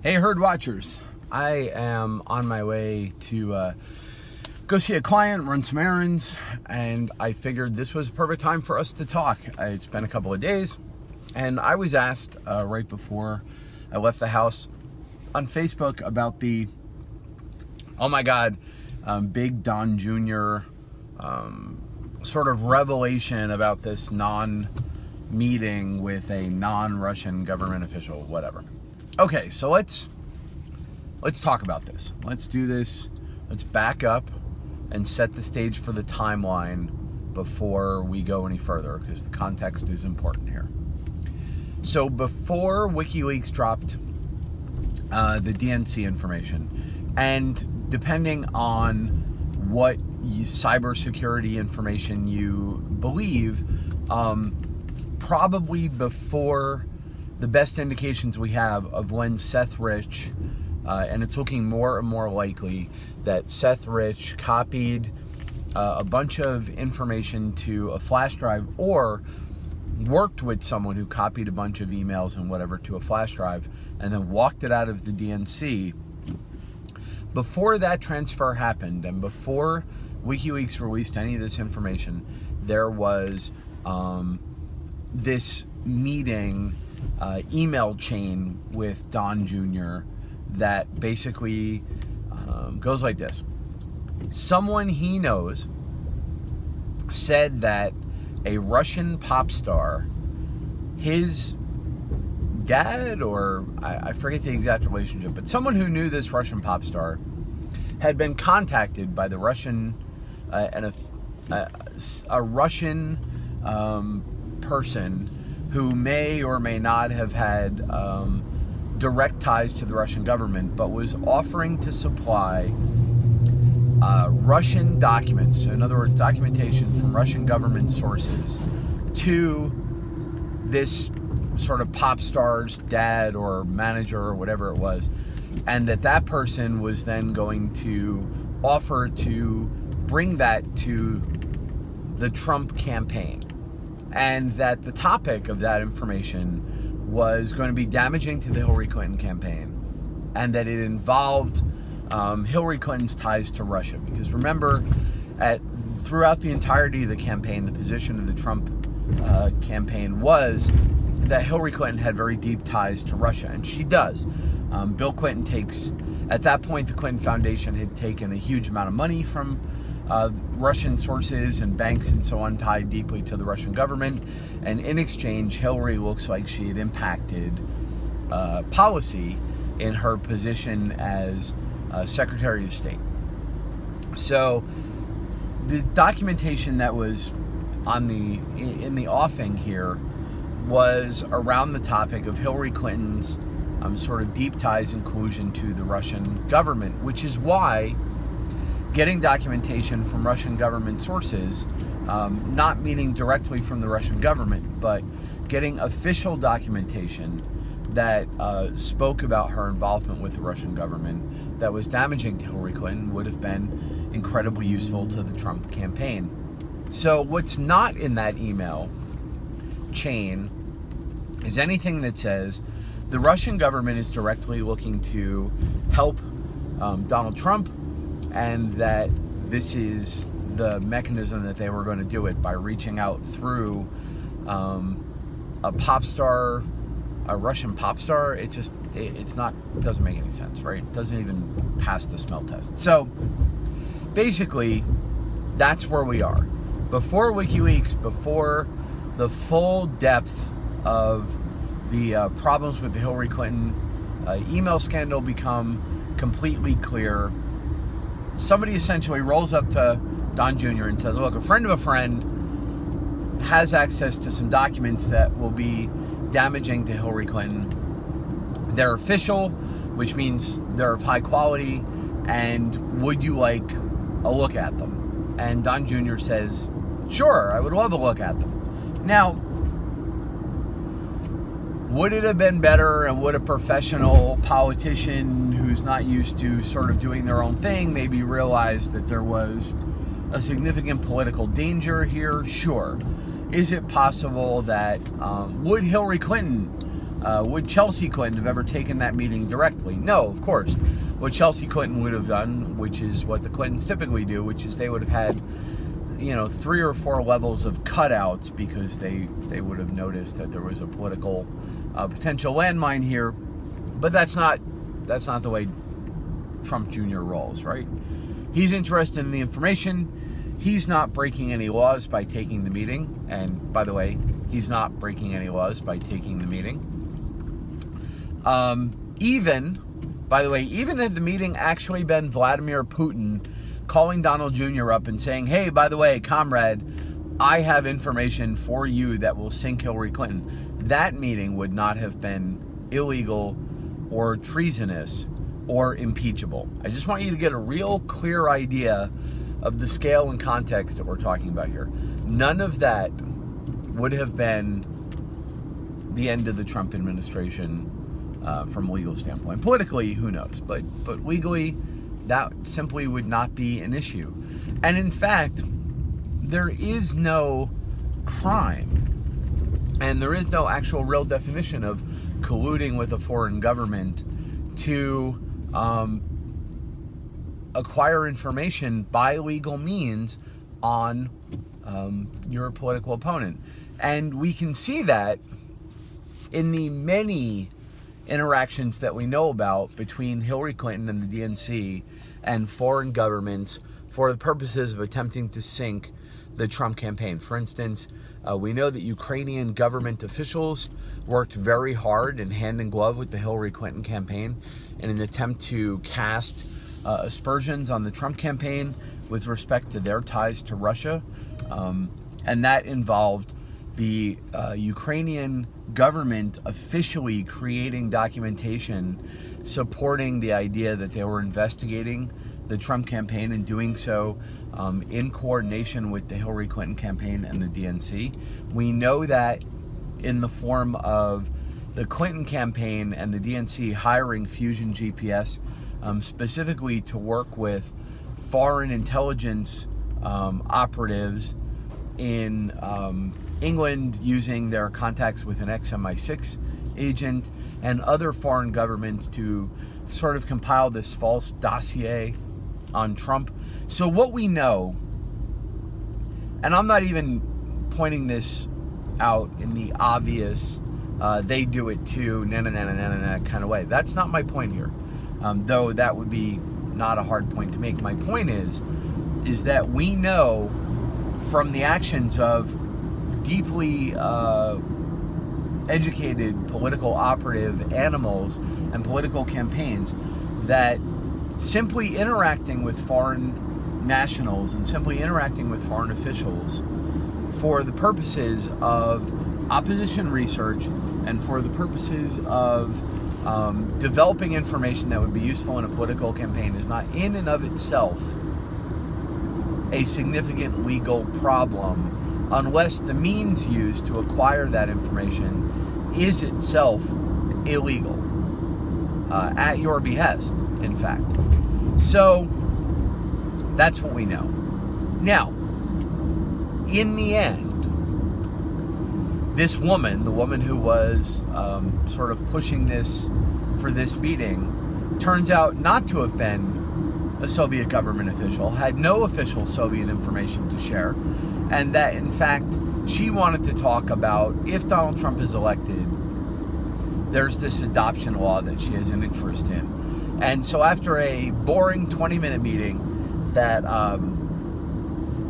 Hey, herd watchers. I am on my way to go see a client, run some errands, and I figured this was a perfect time for us to talk. It's been a couple of days, and I was asked right before I left the house on Facebook about the, oh my God, big Don Jr. Sort of revelation about this non-meeting with a non-Russian government official, whatever. Okay, so let's talk about this. Let's do this. Let's back up and set the stage for the timeline before we go any further, because the context is important here. So before WikiLeaks dropped the DNC information, and depending on what cybersecurity information you believe, probably before the best indications we have of when Seth Rich, and it's looking more and more likely that Seth Rich copied a bunch of information to a flash drive or worked with someone who copied a bunch of emails and whatever to a flash drive and then walked it out of the DNC. Before that transfer happened and before WikiLeaks released any of this information, there was this meeting email chain with Don Jr. that basically goes like this. Someone he knows said that a Russian pop star, his dad, or I forget the exact relationship, but someone who knew this Russian pop star had been contacted by the Russian, a Russian person who may or may not have had direct ties to the Russian government, but was offering to supply Russian documents, in other words, documentation from Russian government sources, to this sort of pop star's dad or manager or whatever it was, and that person was then going to offer to bring that to the Trump campaign. And that the topic of that information was going to be damaging to the Hillary Clinton campaign, and that it involved Hillary Clinton's ties to Russia. Because remember, throughout the entirety of the campaign, the position of the Trump campaign was that Hillary Clinton had very deep ties to Russia, and she does. Bill Clinton takes, at that point, the Clinton Foundation had taken a huge amount of money from Russian sources and banks and so on, tied deeply to the Russian government, and in exchange, Hillary looks like she had impacted policy in her position as Secretary of State. So the documentation that was in the offing here was around the topic of Hillary Clinton's sort of deep ties and collusion to the Russian government, which is why getting documentation from Russian government sources, not meaning directly from the Russian government, but getting official documentation that spoke about her involvement with the Russian government that was damaging to Hillary Clinton would have been incredibly useful to the Trump campaign. So what's not in that email chain is anything that says the Russian government is directly looking to help Donald Trump, and that this is the mechanism that they were going to do it, by reaching out through a pop star, a Russian pop star. It doesn't make any sense, right? It doesn't even pass the smell test. So basically, that's where we are. Before WikiLeaks, before the full depth of the problems with the Hillary Clinton email scandal become completely clear, somebody essentially rolls up to Don Jr. and says, look, a friend of a friend has access to some documents that will be damaging to Hillary Clinton. They're official, which means they're of high quality, and would you like a look at them? And Don Jr. says, sure, I would love a look at them. Now, would it have been better, and would a professional politician who's not used to sort of doing their own thing maybe realize that there was a significant political danger here? Sure. Is it possible that, would Hillary Clinton Would Chelsea Clinton have ever taken that meeting directly? No, of course. What Chelsea Clinton would have done, which is what the Clintons typically do, which is they would have had, 3 or 4 levels of cutouts, because they would have noticed that there was a political potential landmine here. But that's not the way Trump Jr. rolls, right? He's interested in the information. He's not breaking any laws by taking the meeting. And by the way, he's not breaking any laws by taking the meeting. Even had the meeting actually been Vladimir Putin calling Donald Jr. up and saying, hey, by the way, comrade, I have information for you that will sink Hillary Clinton, that meeting would not have been illegal or treasonous or impeachable. I just want you to get a real clear idea of the scale and context that we're talking about here. None of that would have been the end of the Trump administration from a legal standpoint. Politically, who knows? But legally, that simply would not be an issue. And in fact, there is no crime, and there is no actual real definition of colluding with a foreign government to acquire information by legal means on your political opponent. And we can see that in the many interactions that we know about between Hillary Clinton and the DNC and foreign governments for the purposes of attempting to sink the Trump campaign. For instance, we know that Ukrainian government officials worked very hard and hand in glove with the Hillary Clinton campaign in an attempt to cast aspersions on the Trump campaign with respect to their ties to Russia. And that involved the Ukrainian government officially creating documentation supporting the idea that they were investigating the Trump campaign and doing so in coordination with the Hillary Clinton campaign and the DNC. We know that in the form of the Clinton campaign and the DNC hiring Fusion GPS specifically to work with foreign intelligence operatives in England using their contacts with an ex-MI6 agent and other foreign governments to sort of compile this false dossier on Trump. So what we know, and I'm not even pointing this out in the obvious, they do it too, kind of way. That's not my point here, though that would be not a hard point to make. My point is that we know from the actions of deeply educated political operative animals and political campaigns that simply interacting with foreign nationals and simply interacting with foreign officials for the purposes of opposition research and for the purposes of developing information that would be useful in a political campaign is not in and of itself a significant legal problem unless the means used to acquire that information is itself illegal, at your behest, in fact. So that's what we know. Now, in the end, this woman, the woman who was sort of pushing this for this meeting, turns out not to have been a Soviet government official, had no official Soviet information to share, and that in fact she wanted to talk about if Donald Trump is elected, there's this adoption law that she has an interest in. And so after a boring 20-minute meeting that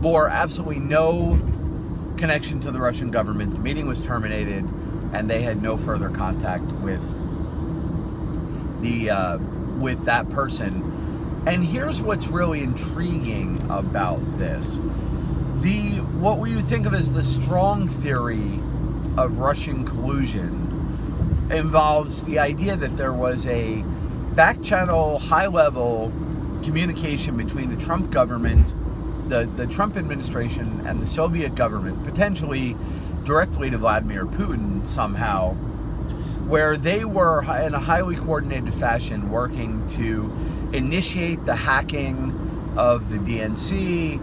bore absolutely no connection to the Russian government, the meeting was terminated and they had no further contact with that person. And here's what's really intriguing about this. What we would think of as the strong theory of Russian collusion involves the idea that there was a back-channel, high-level communication between the Trump government, the Trump administration, and the Soviet government, potentially directly to Vladimir Putin somehow, where they were in a highly coordinated fashion working to initiate the hacking of the DNC,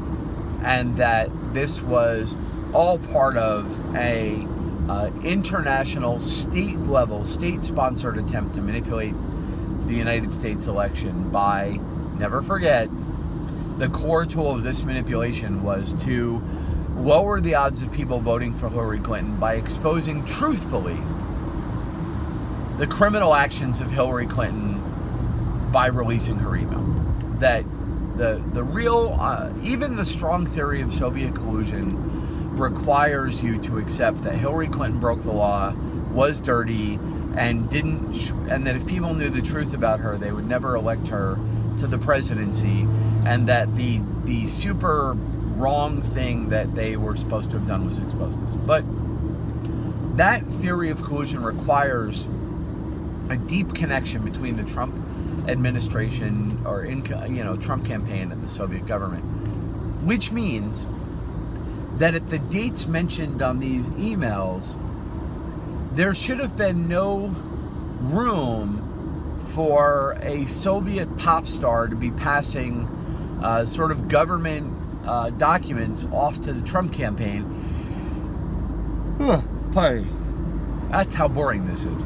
and that this was all part of a international, state-level, state-sponsored attempt to manipulate the United States election by, never forget, the core tool of this manipulation was to lower the odds of people voting for Hillary Clinton by exposing truthfully the criminal actions of Hillary Clinton by releasing her email. That the real, even the strong theory of Soviet collusion requires you to accept that Hillary Clinton broke the law, was dirty, and and that if people knew the truth about her, they would never elect her to the presidency, and that the super wrong thing that they were supposed to have done was expose this. But that theory of collusion requires a deep connection between the Trump administration or Trump campaign and the Soviet government, which means that at the dates mentioned on these emails, there should have been no room for a Soviet pop star to be passing sort of government documents off to the Trump campaign. That's how boring this is.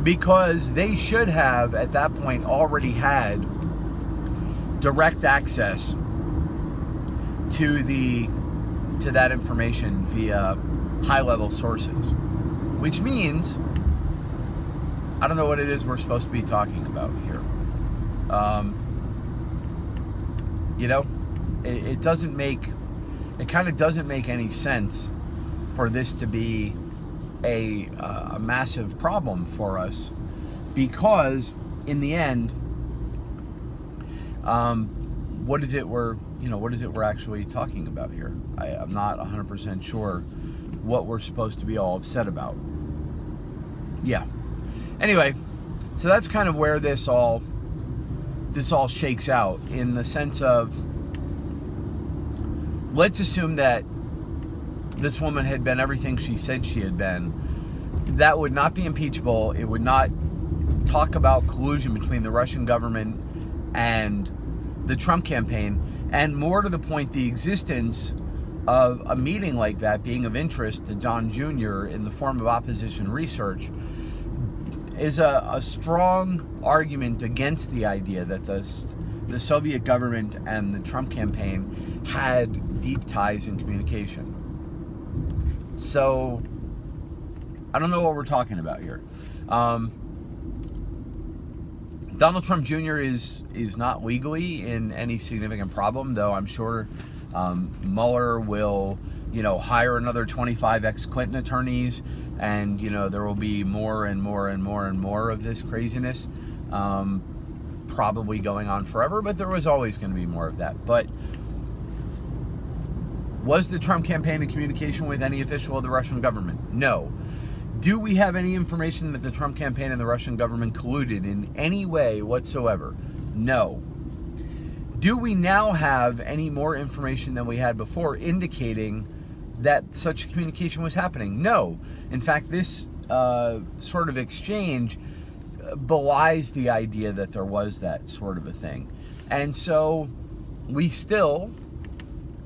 Because they should have, at that point, already had direct access to that information via high-level sources. Which means, I don't know what it is we're supposed to be talking about here. It kind of doesn't make any sense for this to be a massive problem for us, because in the end, what is it we're actually talking about here? I'm not 100% sure what we're supposed to be all upset about. Yeah. Anyway, so that's kind of where this all shakes out, in the sense of, let's assume that this woman had been everything she said she had been. That would not be impeachable. It would not talk about collusion between the Russian government and the Trump campaign. And more to the point, the existence of a meeting like that being of interest to John Jr. in the form of opposition research is a strong argument against the idea that the Soviet government and the Trump campaign had deep ties in communication. So, I don't know what we're talking about here. Donald Trump Jr. is not legally in any significant problem, though I'm sure Mueller will, hire another 25 ex-Clinton attorneys, and, there will be more and more and more and more of this craziness, probably going on forever, but there was always going to be more of that. But was the Trump campaign in communication with any official of the Russian government? No. Do we have any information that the Trump campaign and the Russian government colluded in any way whatsoever? No. Do we now have any more information than we had before indicating that such communication was happening? No. In fact, this sort of exchange belies the idea that there was that sort of a thing. And so we still,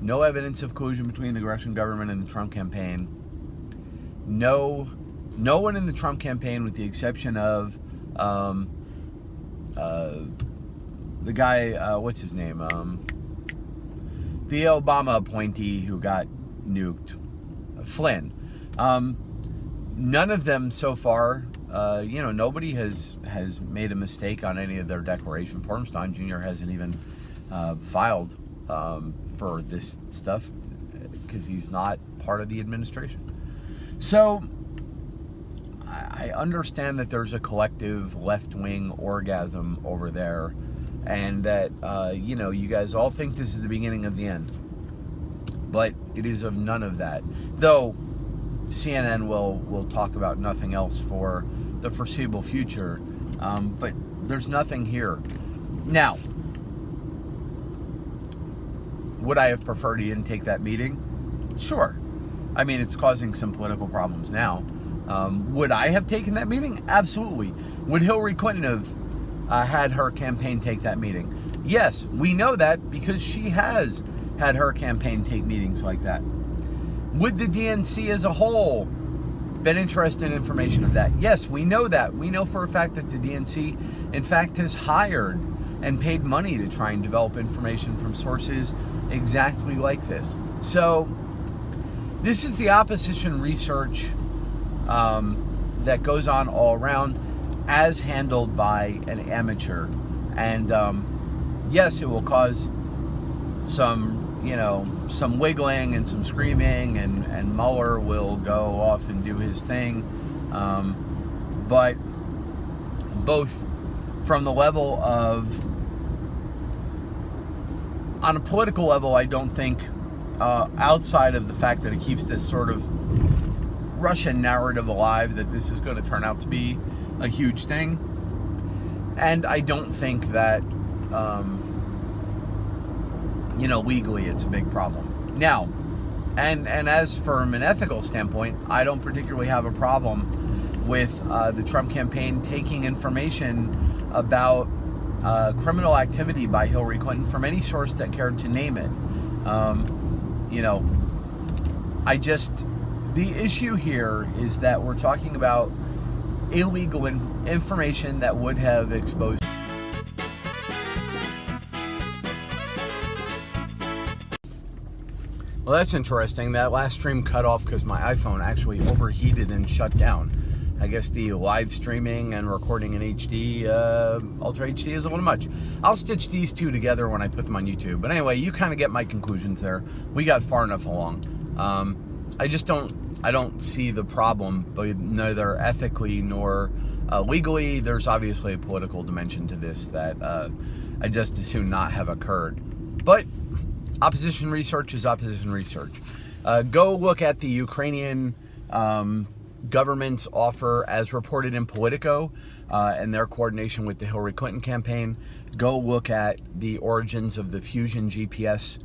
no evidence of collusion between the Russian government and the Trump campaign. No one in the Trump campaign, with the exception of the guy, what's his name? The Obama appointee who got nuked, Flynn. None of them so far, nobody has made a mistake on any of their declaration forms. Don Jr. hasn't even filed for this stuff because he's not part of the administration. So I understand that there's a collective left-wing orgasm over there, and that, you guys all think this is the beginning of the end. But it is of none of that. Though CNN will talk about nothing else for the foreseeable future. But there's nothing here. Now, would I have preferred he didn't take that meeting? Sure. I mean, it's causing some political problems now. Would I have taken that meeting? Absolutely. Would Hillary Clinton have had her campaign take that meeting? Yes, we know that because she has had her campaign take meetings like that. Would the DNC as a whole been interested in information of that. Yes, we know that. We know for a fact that the DNC, in fact, has hired and paid money to try and develop information from sources exactly like this. So this is the opposition research that goes on all around, as handled by an amateur. And yes, it will cause some wiggling and some screaming, and Mueller will go off and do his thing. But both from the level of, on a political level, I don't think, outside of the fact that it keeps this sort of Russian narrative alive, that this is going to turn out to be a huge thing. And I don't think that, legally it's a big problem. Now, and as from an ethical standpoint, I don't particularly have a problem with the Trump campaign taking information about criminal activity by Hillary Clinton from any source that cared to name it. The issue here is that we're talking about illegal information that would have exposed. Well, that's interesting. That last stream cut off because my iPhone actually overheated and shut down. I guess the live streaming and recording in HD, Ultra HD, is a little much. I'll stitch these two together when I put them on YouTube. But anyway, you kind of get my conclusions there. We got far enough along. I don't see the problem, but neither ethically nor legally. There's obviously a political dimension to this that I just as soon not have occurred. But opposition research is opposition research. Go look at the Ukrainian government's offer as reported in Politico and their coordination with the Hillary Clinton campaign. Go look at the origins of the Fusion GPS,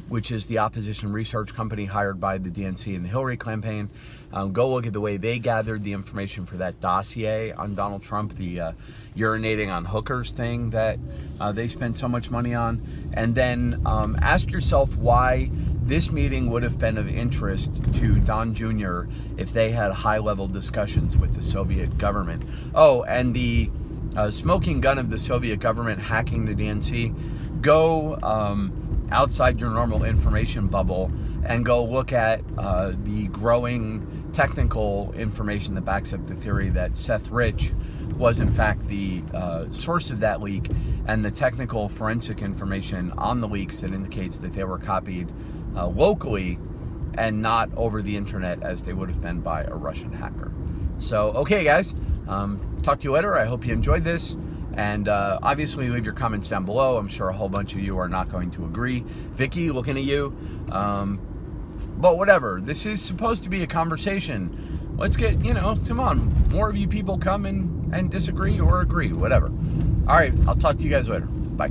which is the opposition research company hired by the DNC and the Hillary campaign. Go look at the way they gathered the information for that dossier on Donald Trump, the urinating on hookers thing that they spent so much money on. And then ask yourself why this meeting would have been of interest to Don Jr. if they had high-level discussions with the Soviet government. Oh, and the smoking gun of the Soviet government hacking the DNC. Go outside your normal information bubble and go look at the growing technical information that backs up the theory that Seth Rich was in fact the source of that leak, and the technical forensic information on the leaks that indicates that they were copied locally and not over the internet as they would have been by a Russian hacker. So, okay guys, talk to you later. I hope you enjoyed this. And obviously leave your comments down below. I'm sure a whole bunch of you are not going to agree. Vicky, looking at you. But whatever. This is supposed to be a conversation. Let's get, come on. More of you people come and disagree or agree. Whatever. All right. I'll talk to you guys later. Bye.